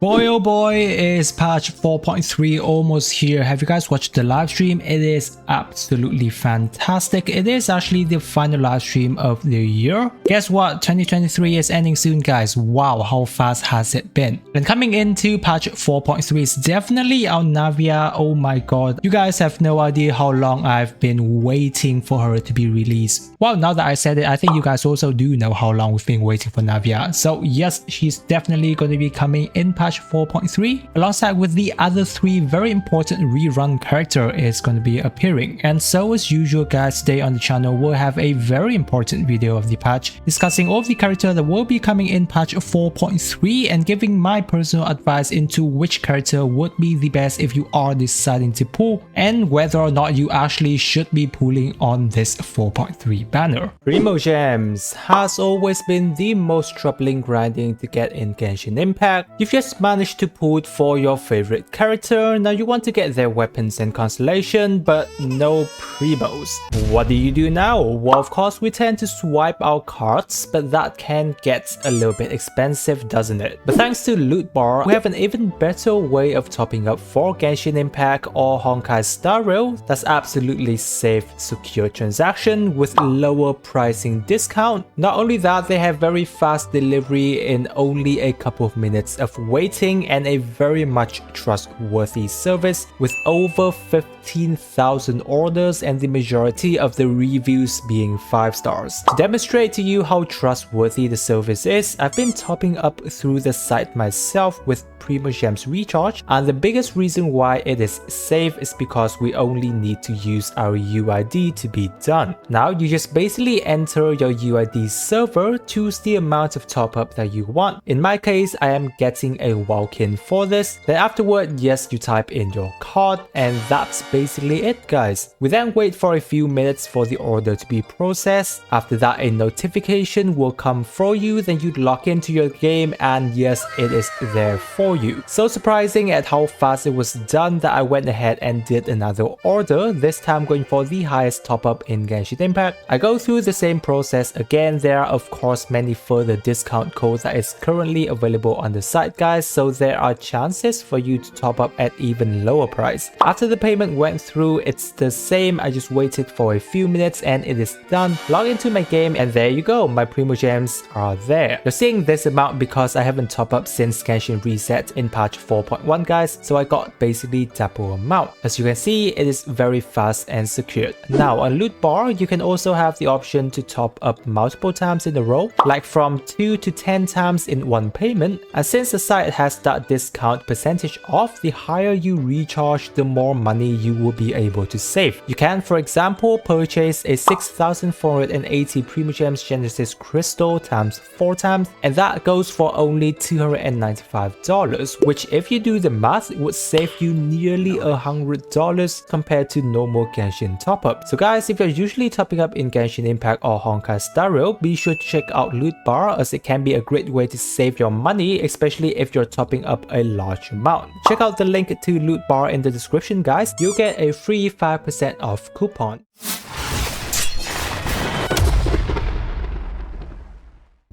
Boy oh boy, is patch 4.3 almost here. Have you guys watched the live stream? It is absolutely fantastic. It is actually the final live stream of the year. Guess what? 2023 is ending soon, guys. Wow, how fast has it been? And coming into patch 4.3 is definitely our Navia. Oh my god, you guys have no idea how long I've been waiting for her to be released. Well, now that I said it, I think you guys also do know how long we've been waiting for Navia. So yes, she's definitely going to be coming in patch 4.3 alongside with the other three very important rerun character is going to be appearing. And so as usual, guys, today on the channel we'll have a very important video of the patch discussing all of the character that will be coming in patch 4.3 and giving my personal advice into which character would be the best if you are deciding to pull and whether or not you actually should be pulling on this 4.3 banner. Primogems has always been the most troubling grinding to get in Genshin Impact. You've just managed to pull it for your favorite character. Now you want to get their weapons and constellation, but no primos. What do you do now? Well, of course we tend to swipe our cards, but that can get a little bit expensive, doesn't it? But thanks to Loot Bar, we have an even better way of topping up for Genshin Impact or Honkai Star Rail. That's absolutely safe, secure transaction with lower pricing discount. Not only that, they have very fast delivery in only a couple of minutes of waiting and a very much trustworthy service with over 15,000 orders and the majority of the reviews being 5 stars. To demonstrate to you how trustworthy the service is, I've been topping up through the site myself with Primogems recharge, and the biggest reason why it is safe is because we only need to use our UID to be done. Now you just basically enter your UID server, choose the amount of top up that you want. In my case, I am getting a walk-in for this. Then afterward, yes, you type in your card and that's basically it, guys. We then wait for a few minutes for the order to be processed. After that, a notification will come for you, then you log into your game and yes, it is there for you. So surprising at how fast it was done that I went ahead and did another order, this time going for the highest top up in Genshin Impact. I go through the same process again. There are of course many further discount codes that is currently available on the site, guys, so there are chances for you to top up at even lower price. After the payment went through, it's the same. I just waited for a few minutes and it is done. Log into my game and there you go, my Primogems are there. You're seeing this amount because I haven't top up since Genshin reset in patch 4.1, guys, so I got basically double amount. As you can see, it is very fast and secured. Now on Loot Bar, you can also have the option to top up multiple times in a row, like from 2 to 10 times in one payment. And since the site has that discount percentage off, the higher you recharge, the more money you will be able to save. You can, for example, purchase a 6,480 Primogems Genesis Crystal times 4 times, and that goes for only $295, which if you do the math, it would save you nearly $100 compared to normal Genshin top up. So guys, if you're usually topping up in Genshin Impact or Honkai Star Rail, be sure to check out Loot Bar as it can be a great way to save your money, especially if you're topping up a large amount. Check out the link to Loot Bar in the description, guys. You'll get a free 5% off coupon.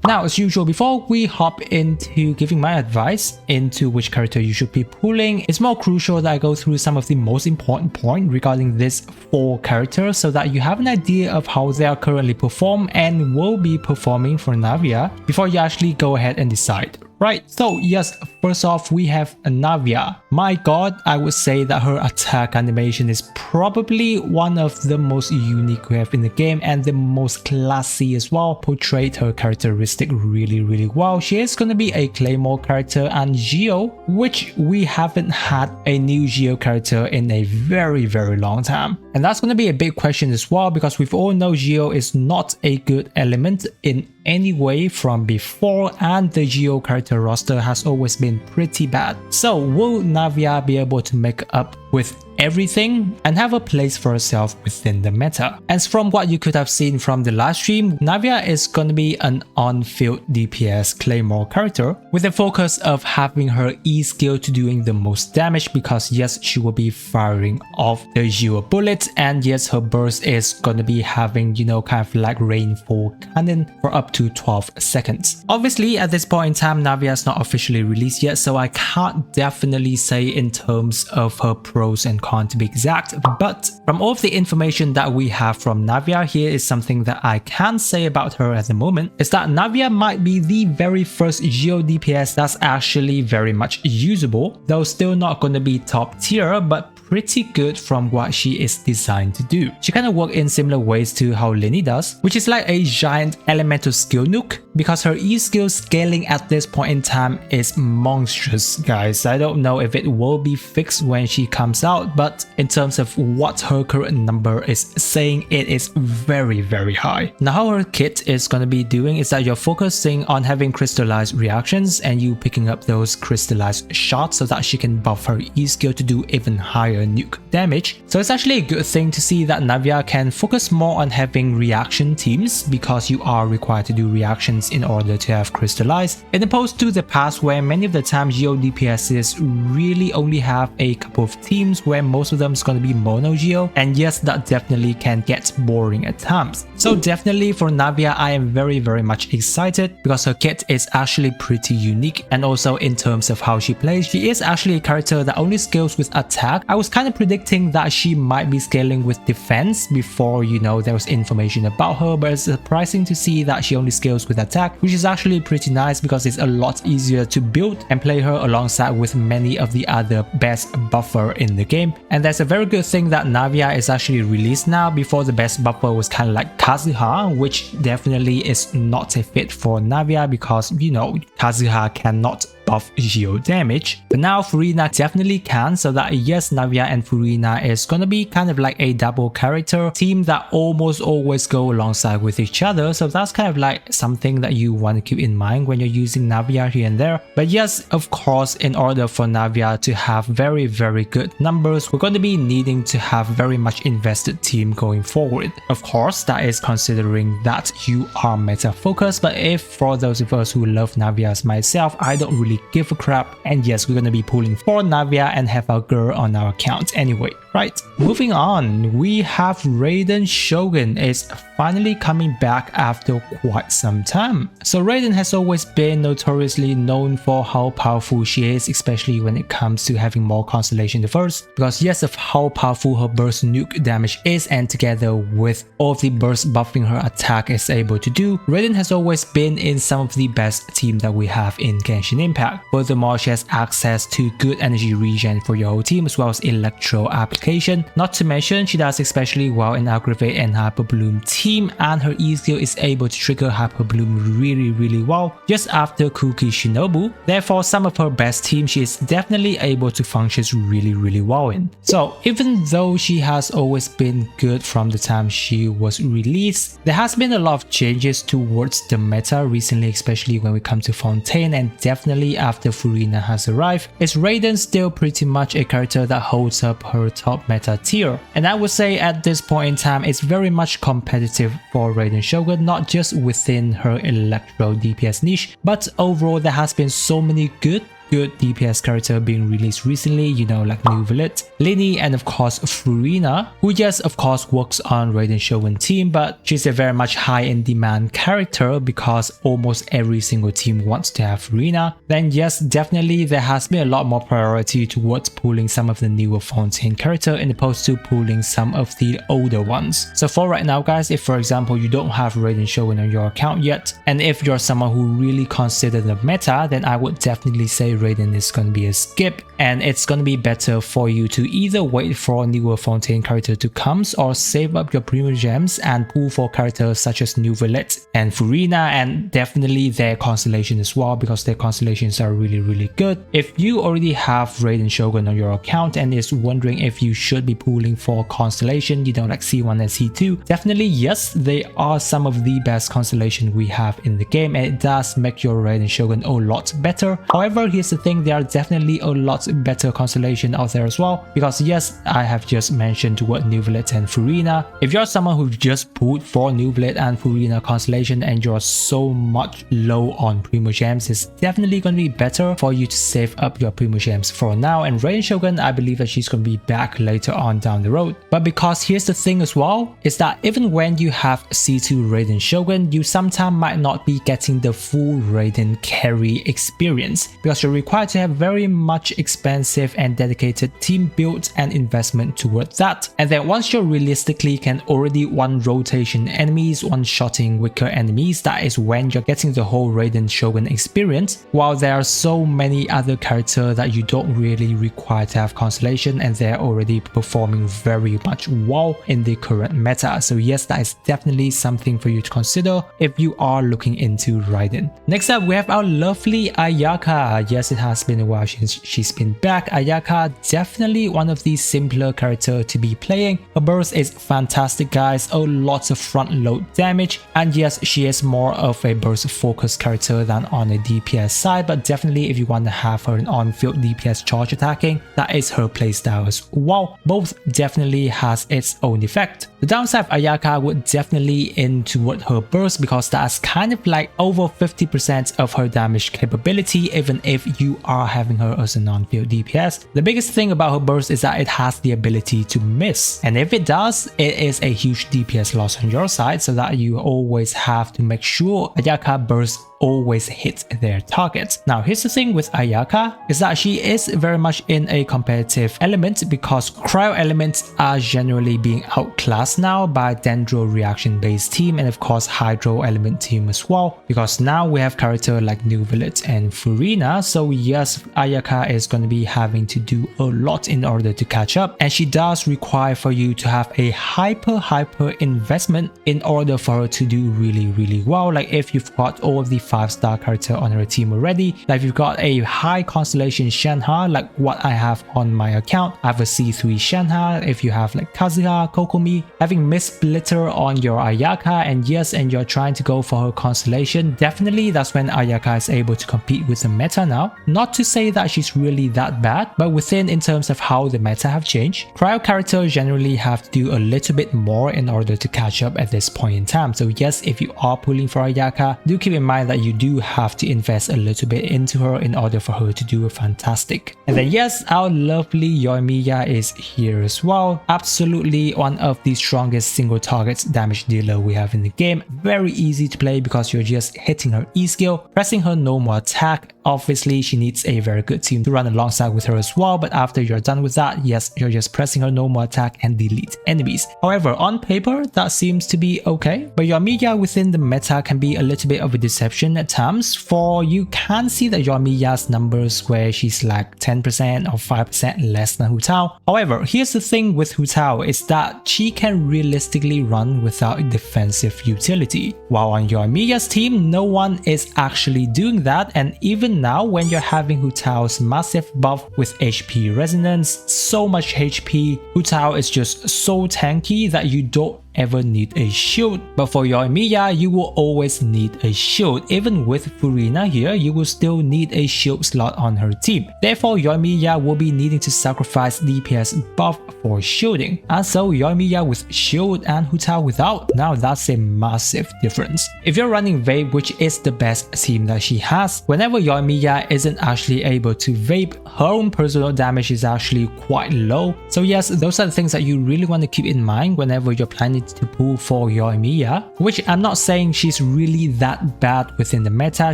Now, as usual, before we hop into giving my advice into which character you should be pulling, it's more crucial that I go through some of the most important points regarding these 4 characters so that you have an idea of how they are currently perform and will be performing for Navia before you actually go ahead and decide. Right, so yes, first off we have Navia. My god, I would say that her attack animation is probably one of the most unique we have in the game and the most classy as well. Portrayed her characteristic really well. She is going to be a Claymore character and Geo, which we haven't had a new Geo character in a very long time. And that's going to be a big question as well because we all know Geo is not a good element in any way from before and the Geo character roster has always been pretty bad. So will Navia be able to make up with everything and have a place for herself within the meta. And from what you could have seen from the live stream, Navia is gonna be an on-field DPS claymore character with the focus of having her E skill to doing the most damage, because yes, she will be firing off the zero bullets, and yes, her burst is gonna be having, you know, kind of like rainfall cannon for up to 12 seconds. Obviously at this point in time, Navia is not officially released yet, so I can't definitely say in terms of her pros and cons to be exact, but from all of the information that we have from Navia, here is something that I can say about her at the moment, is that Navia might be the very first Geo DPS that's actually very much usable, though still not going to be top tier, but pretty good from what she is designed to do. She kind of works in similar ways to how Lini does, which is like a giant elemental skill nuke, because her E skill scaling at this point in time is monstrous, guys. I don't know if it will be fixed when she comes out, but in terms of what her current number is saying, it is very, very high. Now how her kit is going to be doing is that you're focusing on having crystallized reactions and you picking up those crystallized shots so that she can buff her E skill to do even higher nuke damage. So it's actually a good thing to see that Navia can focus more on having reaction teams, because you are required to do reactions in order to have crystallized, in opposed to the past where many of the times Geo DPSs really only have a couple of teams where most of them is going to be mono Geo, and yes, that definitely can get boring at times. So definitely for Navia, I am very much excited, because her kit is actually pretty unique, and also in terms of how she plays, she is actually a character that only scales with attack. I was kind of predicting that she might be scaling with defense before, you know, there was information about her, but it's surprising to see that she only scales with attack, which is actually pretty nice because it's a lot easier to build and play her alongside with many of the other best buffer in the game. And that's a very good thing that Navia is actually released now. Before, the best buffer was kind of like Kazuha, which definitely is not a fit for Navia because, you know, Kazuha cannot buff Geo damage, but now Furina definitely can, so that yes, Navia and Furina is gonna be kind of like a double character team that almost always go alongside with each other. So that's kind of like something that you want to keep in mind when you're using Navia here and there. But yes, of course, in order for Navia to have very good numbers, we're going to be needing to have very much invested team going forward. Of course, that is considering that you are meta focused, but if for those of us who love Navia as myself, I don't really give a crap, and yes, we're gonna be pulling for Navia and have our girl on our account anyway. Right, moving on, we have Raiden Shogun is finally coming back after quite some time. So Raiden has always been notoriously known for how powerful she is, especially when it comes to having more constellation the first, because yes, of how powerful her burst nuke damage is, and together with all of the burst buffing her attack is able to do, Raiden has always been in some of the best team that we have in Genshin Impact. Furthermore, she has access to good energy regen for your whole team as well as electro application. Not to mention, she does especially well in Aggravate and Hyper Bloom team, and her E skill is able to trigger Hyper Bloom really well just after Kuki Shinobu. Therefore, some of her best team she is definitely able to function really well in. So even though she has always been good from the time she was released, there has been a lot of changes towards the meta recently, especially when we come to Fontaine, and definitely after Furina has arrived. Is Raiden still pretty much a character that holds up her top meta tier? And I would say at this point in time, it's very much competitive for Raiden Shogun, not just within her electro DPS niche, but overall there has been so many good DPS character being released recently, you know, like Navia, Lini, and of course Furina, who yes, of course works on Raiden Shogun team, but she's a very much high in demand character because almost every single team wants to have Furina. Then yes, definitely there has been a lot more priority towards pulling some of the newer Fontaine character in opposed to pulling some of the older ones. So for right now guys, if for example you don't have Raiden Shogun on your account yet, and if you're someone who really consider the meta, then I would definitely say Raiden is going to be a skip, and it's going to be better for you to either wait for a newer Fontaine character to come or save up your Primogems and pull for characters such as Navia and Furina, and definitely their constellation as well, because their constellations are really good. If you already have Raiden Shogun on your account and is wondering if you should be pulling for constellation, you know, like C1 and C2, definitely yes, they are some of the best constellation we have in the game, and it does make your Raiden Shogun a lot better. However, here's here's the thing, there are definitely a lot better constellation out there as well, because yes, I have just mentioned what Nuvolid and Furina. If you're someone who just pulled for Nuvolid and Furina constellation and you're so much low on Primogems, it's definitely going to be better for you to save up your Primogems for now. And Raiden Shogun, I believe that she's going to be back later on down the road. But because here's the thing as well, is that even when you have C2 Raiden Shogun, you sometimes might not be getting the full Raiden carry experience, because you're required to have very much expensive and dedicated team build and investment towards that. And then once you realistically can already one rotation enemies, one-shotting weaker enemies, that is when you're getting the whole Raiden Shogun experience, while there are so many other characters that you don't really require to have constellation and they're already performing very much well in the current meta. So yes, that is definitely something for you to consider if you are looking into Raiden. Next up, we have our lovely Ayaka. Yes, it has been a while since she's been back. Ayaka, definitely one of the simpler characters to be playing. Her burst is fantastic, guys. A lot of front load damage, and yes, she is more of a burst focused character than on a DPS side, but definitely if you want to have her in on-field DPS charge attacking, that is her playstyle as well. Both definitely has its own effect. The downside of Ayaka would definitely in toward her burst, because that's kind of like over 50% of her damage capability even if you are having her as a non-field DPS. The biggest thing about her burst is that it has the ability to miss, and if it does, it is a huge DPS loss on your side, so that you always have to make sure Ayaka burst always hit their targets. Now here's the thing with Ayaka, is that she is very much in a competitive element, because cryo elements are generally being outclassed now by dendro reaction based team and of course hydro element team as well, because now we have characters like Nuvolid and Furina. So yes, Ayaka is going to be having to do a lot in order to catch up, and she does require for you to have a hyper investment in order for her to do really well. Like if you've got all of the 5-star character on her team already, like if you've got a high constellation Shenhe like what I have on my account, I have a C3 Shenhe. If you have like Kazuha, Kokomi, having Miss Splitter on your Ayaka, and yes, and you're trying to go for her constellation, definitely that's when Ayaka is able to compete with the meta now. Not to say that she's really that bad, but within in terms of how the meta have changed, cryo characters generally have to do a little bit more in order to catch up at this point in time. So yes, if you are pulling for Ayaka, do keep in mind that you do have to invest a little bit into her in order for her to do a fantastic. And then yes, our lovely Yoimiya is here as well. Absolutely one of the strongest single targets damage dealer we have in the game. Very easy to play because you're just hitting her E skill, pressing her normal attack. Obviously she needs a very good team to run alongside with her as well, but after you're done with that, yes, you're just pressing her normal attack and delete enemies. However, on paper that seems to be okay, but Yoimiya within the meta can be a little bit of a deception at times, for you can see that Yoimiya's numbers where she's like 10% or 5% less than Hu Tao. However, here's the thing with Hu Tao is that she can realistically run without defensive utility, while on Yoimiya's team no one is actually doing that. And even now when you're having Hu Tao's massive buff with HP resonance, so much HP, Hu Tao is just so tanky that you don't ever need a shield. But for Yoimiya, you will always need a shield. Even with Furina here, you will still need a shield slot on her team. Therefore, Yoimiya will be needing to sacrifice DPS buff for shielding. And so Yoimiya with shield and Hu Tao without, now that's a massive difference. If you're running Vape, which is the best team that she has, whenever Yoimiya isn't actually able to Vape, her own personal damage is actually quite low. So yes, those are the things that you really want to keep in mind whenever you're planning to pull for Yoimiya, which I'm not saying she's really that bad within the meta.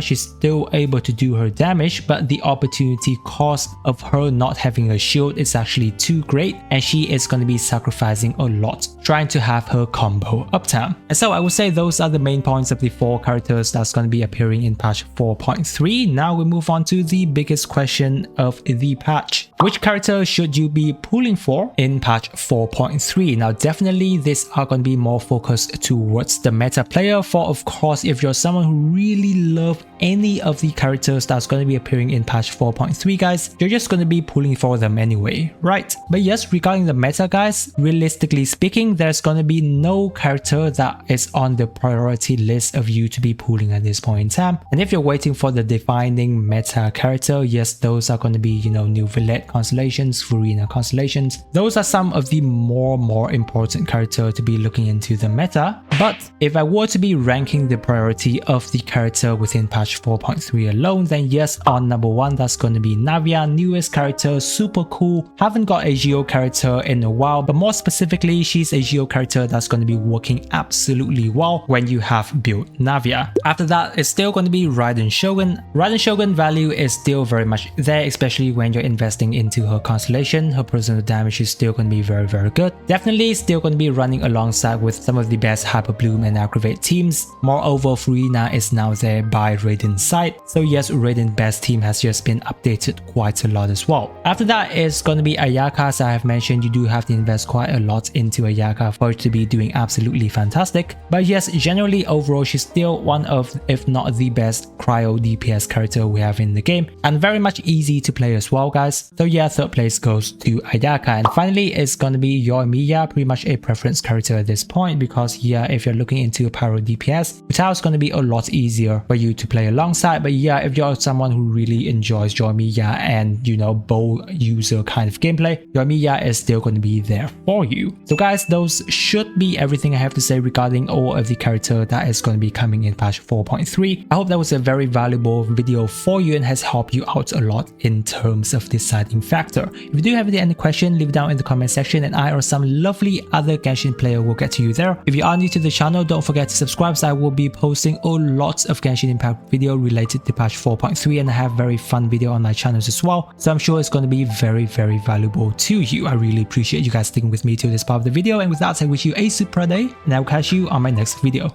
She's still able to do her damage, but the opportunity cost of her not having a shield is actually too great, and she is going to be sacrificing a lot trying to have her combo uptime. And so I would say those are the main points of the 4 characters that's going to be appearing in patch 4.3. Now we move on to the biggest question of the patch. Which character should you be pulling for in patch 4.3? Now definitely these are going going to be more focused towards the meta player. For of course, if you're someone who really love any of the characters that's going to be appearing in patch 4.3 guys, you're just going to be pulling for them anyway, right? But yes, regarding the meta guys, realistically speaking, there's going to be no character that is on the priority list of you to be pulling at this point in time. And if you're waiting for the defining meta character, yes, those are going to be, you know, new Villette constellations, Furina constellations. Those are some of the more important character to be looking into the meta. But if I were to be ranking the priority of the character within patch 4.3 alone, then yes, on number 1, that's going to be Navia, newest character, super cool. Haven't got a Geo character in a while, but more specifically, she's a Geo character that's going to be working absolutely well when you have built Navia. After that, it's still going to be Raiden Shogun. Raiden Shogun value is still very much there, especially when you're investing into her constellation. Her personal damage is still going to be very good. Definitely still going to be running alongside with some of the best Hyper Bloom and Aggravate teams. Moreover, Furina is now there by Raiden's side. So yes, Raiden's best team has just been updated quite a lot as well. After that is going to be Ayaka. As I have mentioned, you do have to invest quite a lot into Ayaka for it to be doing absolutely fantastic. But yes, generally overall, she's still one of, if not the best cryo DPS character we have in the game, and very much easy to play as well guys. So yeah, third place goes to Ayaka. And finally, it's going to be Yoimiya, pretty much a preference character at this point, because yeah, if you're looking into pyro DPS, Utao is going to be a lot easier for you to play alongside. But yeah, if you're someone who really enjoys Yoimiya and, you know, bow user kind of gameplay, Yoimiya is still going to be there for you. So guys, those should be everything I have to say regarding all of the character that is going to be coming in patch 4.3. I hope that was a very valuable video for you and has helped you out a lot in terms of deciding factor. If you do have any question, leave it down in the comment section and I or some lovely other Genshin player will get to you there. If you are new to the channel, don't forget to subscribe, so I will be posting a lot of Genshin Impact video related to patch 4.3, and I have very fun video on my channels as well, so I'm sure it's going to be very valuable to you. I really appreciate you guys sticking with me to this part of the video, and with that I wish you a super day and I'll catch you on my next video.